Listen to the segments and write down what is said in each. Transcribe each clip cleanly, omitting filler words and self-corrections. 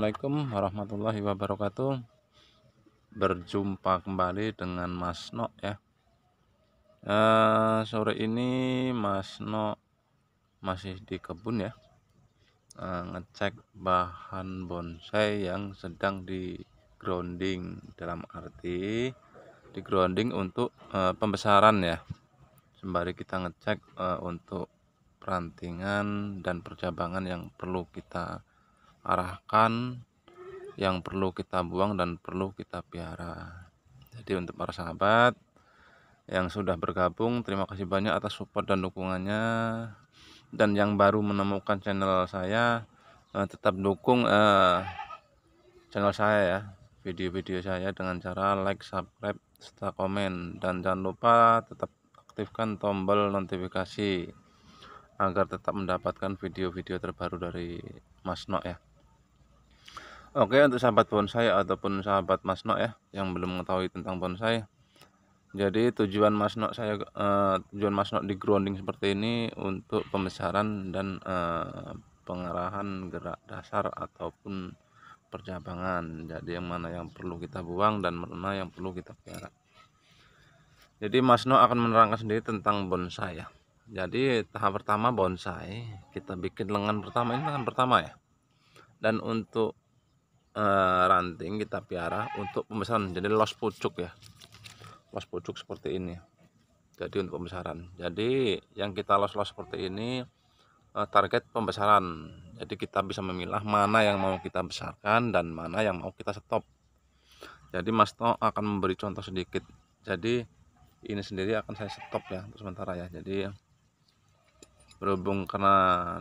Assalamualaikum warahmatullahi wabarakatuh. Berjumpa kembali dengan Mas Nok ya. Sore ini Mas Nok masih di kebun ya, ngecek bahan bonsai yang sedang di grounding, dalam arti di grounding untuk pembesaran ya. Sembari kita ngecek untuk perantingan dan percabangan yang perlu kita arahkan, yang perlu kita buang dan perlu kita piara. Jadi untuk para sahabat yang sudah bergabung, terima kasih banyak atas support dan dukungannya. Dan yang baru menemukan channel saya, tetap dukung channel saya ya, video-video saya dengan cara like, subscribe, serta komen. Dan jangan lupa tetap aktifkan tombol notifikasi agar tetap mendapatkan video-video terbaru dari Mas Nok ya. Oke, untuk sahabat bonsai ataupun sahabat Mas Nok ya yang belum mengetahui tentang bonsai. Jadi tujuan Mas Nok di grounding seperti ini untuk pembesaran dan pengarahan gerak dasar ataupun percabangan. Jadi yang mana yang perlu kita buang dan mana yang perlu kita piara. Jadi Mas Nok akan menerangkan sendiri tentang bonsai ya. Jadi tahap pertama bonsai, kita bikin lengan pertama, ini lengan pertama ya. Dan untuk ranting kita piara untuk pembesaran, jadi los pucuk ya, los pucuk seperti ini. Jadi untuk pembesaran, jadi yang kita los-los seperti ini target pembesaran. Jadi kita bisa memilah mana yang mau kita besarkan dan mana yang mau kita stop. Jadi Mas Nok akan memberi contoh sedikit. Jadi ini sendiri akan saya stop ya untuk sementara ya. Jadi berhubung karena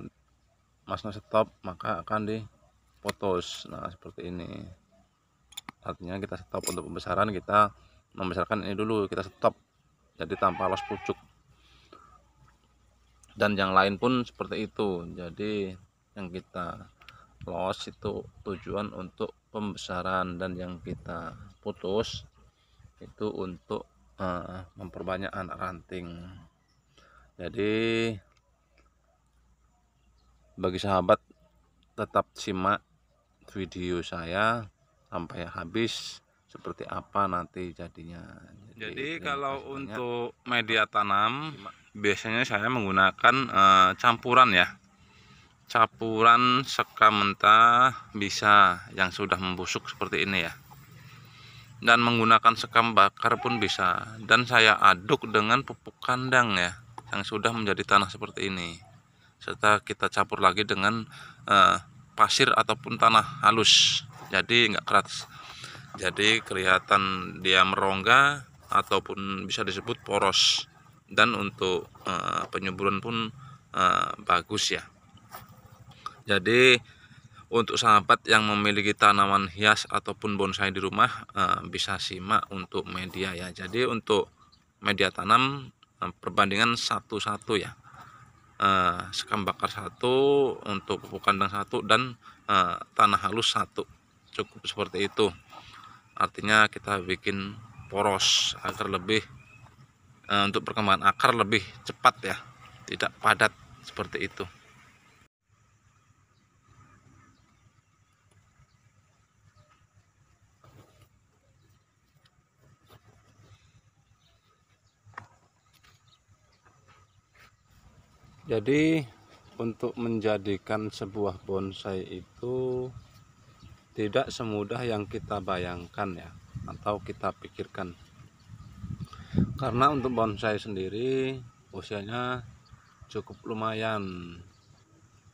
Mas Nok stop, maka akan diputus. Nah seperti ini, artinya kita stop untuk pembesaran, kita membesarkan ini dulu, kita stop, jadi tanpa los pucuk. Dan yang lain pun seperti itu. Jadi yang kita los itu tujuan untuk pembesaran, dan yang kita putus itu untuk memperbanyak anak ranting. Jadi bagi sahabat tetap simak video saya sampai habis, seperti apa nanti jadinya. Jadi kalau untuk media tanam biasanya saya menggunakan campuran ya, campuran sekam mentah bisa yang sudah membusuk seperti ini ya, dan menggunakan sekam bakar pun bisa. Dan saya aduk dengan pupuk kandang ya yang sudah menjadi tanah seperti ini, serta kita campur lagi dengan pasir ataupun tanah halus, jadi enggak keras, jadi kelihatan dia merongga ataupun bisa disebut poros. Dan untuk penyuburan pun bagus ya. Jadi untuk sahabat yang memiliki tanaman hias ataupun bonsai di rumah, bisa simak untuk media ya. Jadi untuk media tanam perbandingan 1-1 ya, sekam bakar 1, untuk pupuk kandang 1, dan tanah halus 1, cukup seperti itu. Artinya kita bikin poros agar lebih untuk perkembangan akar lebih cepat ya, tidak padat seperti itu. Jadi untuk menjadikan sebuah bonsai itu tidak semudah yang kita bayangkan ya, atau kita pikirkan. Karena untuk bonsai sendiri usianya cukup lumayan.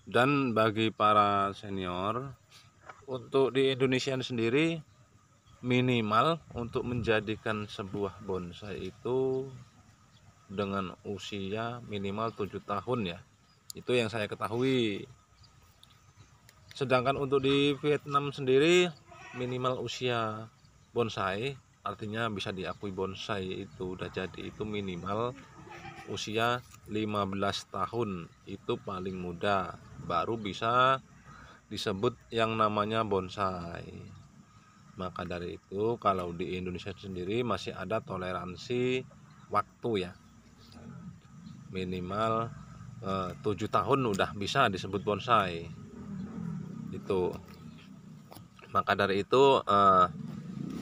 Dan bagi para senior, untuk di Indonesia sendiri minimal untuk menjadikan sebuah bonsai itu dengan usia minimal 7 tahun ya, itu yang saya ketahui. Sedangkan untuk di Vietnam sendiri minimal usia bonsai, artinya bisa diakui bonsai itu udah jadi, itu minimal usia 15 tahun, itu paling muda, baru bisa disebut yang namanya bonsai. Maka dari itu kalau di Indonesia sendiri masih ada toleransi waktu ya, minimal 7 tahun udah bisa disebut bonsai itu. Maka dari itu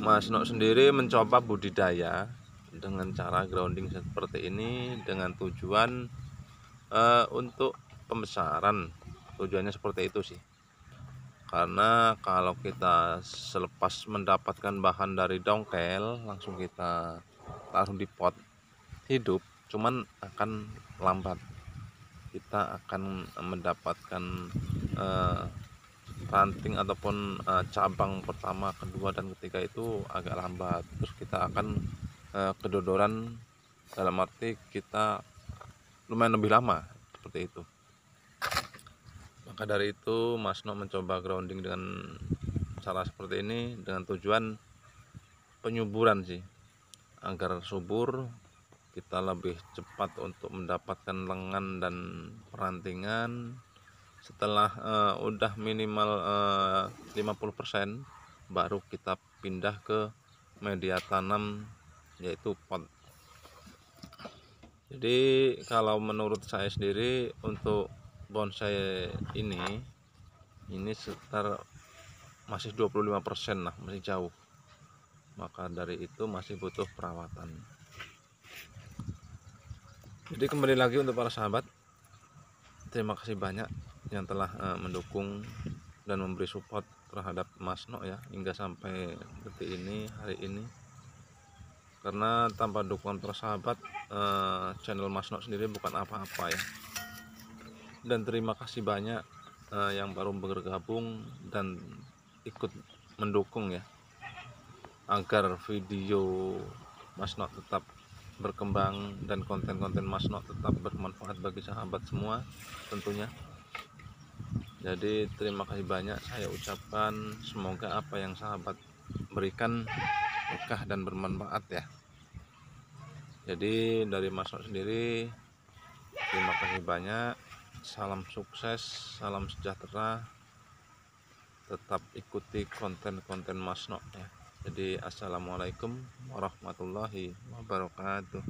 Mas Nok sendiri mencoba budidaya dengan cara grounding seperti ini dengan tujuan untuk pembesaran. Tujuannya seperti itu sih. Karena kalau kita selepas mendapatkan bahan dari dongkel langsung kita taruh di pot hidup, cuman akan lambat. Kita akan mendapatkan ranting ataupun cabang pertama, kedua, dan ketiga itu agak lambat. Terus kita akan kedodoran, dalam arti kita lumayan lebih lama seperti itu. Maka dari itu Mas Nok mencoba grounding dengan cara seperti ini dengan tujuan penyuburan sih, agar subur, kita lebih cepat untuk mendapatkan lengan dan perantingan. Setelah udah minimal 50%, baru kita pindah ke media tanam, yaitu pot. Jadi kalau menurut saya sendiri untuk bonsai ini sekitar masih 25% lah, masih jauh. Maka dari itu masih butuh perawatan. Jadi kembali lagi untuk para sahabat, terima kasih banyak yang telah mendukung dan memberi support terhadap Mas Nok ya hingga sampai detik ini, hari ini. Karena tanpa dukungan para sahabat, channel Mas Nok sendiri bukan apa-apa ya. Dan terima kasih banyak yang baru bergabung dan ikut mendukung ya, agar video Mas Nok tetap berkembang dan konten-konten Mas Nok tetap bermanfaat bagi sahabat semua tentunya. Jadi terima kasih banyak saya ucapkan, semoga apa yang sahabat berikan berkah dan bermanfaat ya. Jadi dari Mas Nok sendiri terima kasih banyak, salam sukses, salam sejahtera, tetap ikuti konten-konten Mas Nok ya. Jadi assalamualaikum warahmatullahi wabarakatuh.